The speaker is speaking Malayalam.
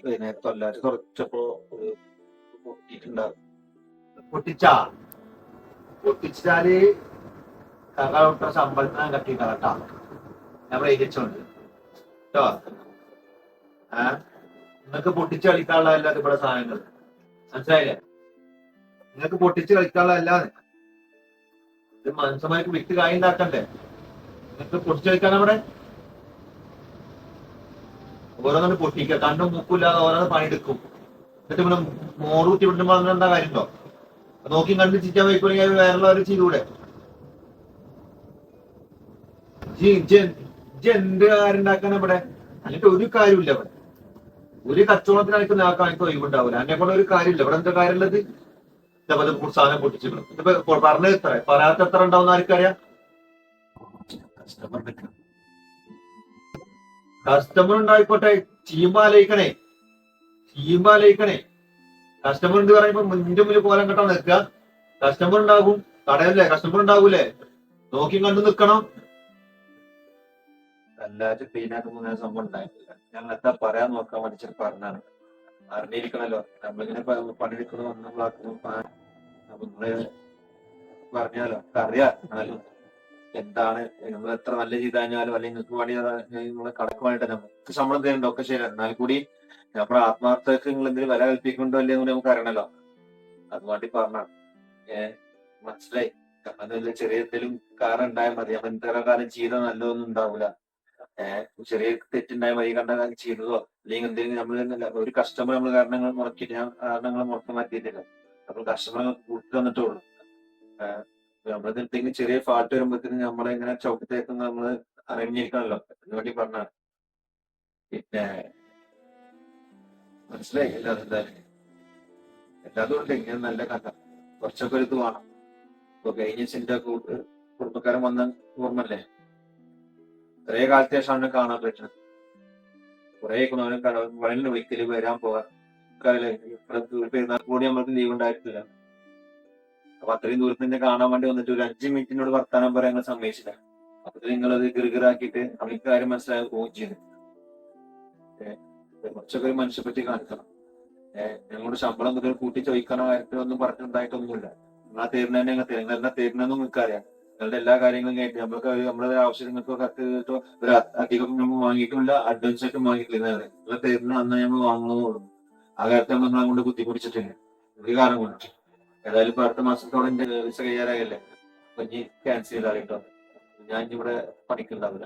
പിന്നെ തൊല്ലാറ്റ് കുറച്ചപ്പോ പൊട്ടിയിട്ടുണ്ടാവും. പൊട്ടിച്ചാ പൊട്ടിച്ചാല് കകളോട്ട ശമ്പളത്തിന് കട്ടിട്ടാ നമ്മൾ എഴുതിച്ചോണ്ട് കേട്ടോ. നിങ്ങൾക്ക് പൊട്ടിച്ച് കളിക്കാനുള്ള അല്ലാതെ ഇവിടെ സാധനങ്ങൾ മനസ്സിലായില്ലേ? നിങ്ങൾക്ക് പൊട്ടിച്ച് കളിക്കാനുള്ള അല്ലാതെ ഇത് മനുഷ്യന്മാർക്ക് വിറ്റ് കായ് ഉണ്ടാക്കണ്ടേ? നിങ്ങൾക്ക് പൊട്ടിച്ച് കളിക്കാൻ അവിടെ ഓരോന്നും പൊട്ടിക്കുക, കണ്ണും മൂക്കില്ലാതെ ഓരോന്ന് പണിയെടുക്കും. എന്നിട്ട് ഇവിടെ മോറൂറ്റി വിട്ടുമ്പോ എന്താ കാര്യമുണ്ടോ? നോക്കി കണ്ട് ചിറ്റാൻ വയ്ക്കുമെങ്കിൽ വേറെയുള്ളവർ ചെയ്തൂടെ? എന്ത് കാര്യം ഉണ്ടാക്കാൻ ഇവിടെ? എന്നിട്ട് ഒരു കാര്യമില്ല ഇവിടെ. ഒരു കച്ചവടത്തിന് എനിക്ക് എനിക്ക് ഒഴിവുണ്ടാവില്ല. എന്നെ കൊണ്ട് ഒരു കാര്യമില്ല ഇവിടെ. എന്താ കാര്യമുള്ളത്? ഇതേപോലെ സാധനം പൊട്ടിച്ചിട്ടുണ്ട്. ഇതിപ്പോ പറഞ്ഞത് എത്ര പറയാത്ത എത്ര ഉണ്ടാവുന്ന ആർക്കറിയാം? കസ്റ്റമർ ഉണ്ടായിക്കോട്ടെ, ചീമ്പാലയിക്കണേ. കസ്റ്റമർ ഉണ്ട് പറയുമ്പോ മുന്നിന്റെ മുന്നിൽ കോലം കെട്ടാൻ നിൽക്കുക. കസ്റ്റമർ ഉണ്ടാകും, കടയല്ലേ, കസ്റ്റമർ ഉണ്ടാകൂലേ, നോക്കി കണ്ടു നിൽക്കണം. അല്ലാതെ ക്ലീനായിട്ട് മൂന്ന് സംഭവം ഉണ്ടായിട്ടില്ല. ഞങ്ങൾ എന്താ പറയാൻ നോക്കാൻ പഠിച്ചിട്ട് പറഞ്ഞാണ്. അറിഞ്ഞിരിക്കണല്ലോ നമ്മളിങ്ങനെ പണിയെടുക്കണോ നമ്മളാക്കുന്നു. അപ്പൊ നിങ്ങള് പറഞ്ഞാലോ അറിയാം. എന്നാലും എന്താണ് നിങ്ങൾ എത്ര നല്ല ചെയ്ത് കഴിഞ്ഞാലും അല്ലെങ്കിൽ നിങ്ങൾക്ക് വേണ്ടി നിങ്ങളെ കടക്കുമായിട്ട് നമുക്ക് ശമ്പളം തരുന്നുണ്ടോ ഒക്കെ ശരി. എന്നാൽ കൂടി നമ്മുടെ ആത്മാർത്ഥതക്ക് നിങ്ങൾ എന്തെങ്കിലും വില കൽപ്പിക്കുന്നുണ്ടോ അല്ലേ എന്ന് നമുക്ക് അറിയണല്ലോ. അതുവേണ്ടി പറഞ്ഞാണ്. മനസ്സിലായി. കാരണം ചെറിയ എന്തെങ്കിലും കാരണം ഉണ്ടായാൽ മതി. അപ്പൊ ഇത്ര കാലം ചെയ്ത നല്ലതൊന്നും ഉണ്ടാവില്ല. ചെറിയ തെറ്റുണ്ടായ മതി കണ്ട ചെയ്തതോ അല്ലെങ്കിൽ എന്തെങ്കിലും നമ്മൾ ഒരു കസ്റ്റമർ നമ്മൾ കാരണങ്ങൾ മുടക്കിയിട്ട് ഞാൻ കാരണങ്ങൾ മുടക്കം മാറ്റിയിട്ടില്ല. നമ്മൾ കസ്റ്റമർ കൂട്ടി തന്നിട്ടുള്ളൂ. നമ്മളത് എന്തെങ്കിലും ചെറിയ ഫാൾട്ട് വരുമ്പോഴത്തേക്കും നമ്മളെ ഇങ്ങനെ ചവിട്ടത്തേക്ക് നമ്മള് അറിഞ്ഞിരിക്കണല്ലോ. അതിനുവേണ്ടി പറഞ്ഞാണ്. പിന്നെ മനസ്സിലായി എല്ലാതും എല്ലാതും ഉണ്ട്. ഇങ്ങനെ നല്ല കഥ കുറച്ചൊക്കെ ഒരു ഇത് വേണം. ഇപ്പൊ കഴിഞ്ഞ എന്റെ കുടുംബക്കാരൻ വന്ന ഓർമ്മല്ലേ? കുറെ കാലത്തിന് ശേഷമാണ് കാണാൻ പറ്റുന്നത്. കുറെ വളരെ വിളിക്കല് വരാൻ പോകാൻ പെരുന്നാൾ കൂടി നമ്മൾക്ക് ലീവ് ഉണ്ടായിട്ടില്ല. അപ്പൊ അത്രയും ദൂരത്ത് തന്നെ കാണാൻ വേണ്ടി വന്നിട്ട് ഒരു 5 മിനിറ്റിനോട് വർത്താനം പറയാൻ ഞങ്ങൾ സമ്മതിച്ചില്ല. അപ്പൊ നിങ്ങളത് ഗിർഗിറാക്കിയിട്ട് അവർക്ക് കാര്യം മനസ്സിലാക്കി പോവുകയും ചെയ്തു. കുറച്ചൊക്കെ ഒരു മനുഷ്യപ്പറ്റി കാണിക്കണം. ഞങ്ങളുടെ ശമ്പളം മുതൽ കൂട്ടി ചോദിക്കണോ കാര്യത്തിലൊന്നും പറഞ്ഞിട്ടുണ്ടായിട്ടൊന്നുമില്ല. നിങ്ങളാ തരുന്നതന്നെ ഞങ്ങൾ തരും. നിങ്ങൾ എന്നാ തരുന്നതെന്നും നിങ്ങൾക്കറിയാം. നിങ്ങളുടെ എല്ലാ കാര്യങ്ങളും കേട്ട് നമ്മൾക്ക് നമ്മളെ ആവശ്യങ്ങൾക്ക് കത്ത് ഒരു അധികം നമ്മൾ വാങ്ങിയിട്ടില്ല, അഡ്വാൻസ് ആയിട്ടും വാങ്ങിയിട്ടില്ല. നിങ്ങൾ തരുന്ന അന്ന് നമ്മൾ വാങ്ങുന്നതോടും ആ കാര്യത്തിൽ നമ്മൾ നിങ്ങളെ കൊണ്ട് ബുദ്ധിമുട്ടിച്ചിട്ടില്ല ഒരു കാരണം കൊണ്ട്. ഏതായാലും ഇപ്പൊ അടുത്ത മാസത്തോടെ എന്റെ വിസ കയ്യാറായല്ലേ. അപ്പൊ ഇനി ക്യാൻസൽ ചെയ്താൽ കേട്ടോ. ഞാൻ ഇവിടെ പണിക്കുണ്ടാവില്ല.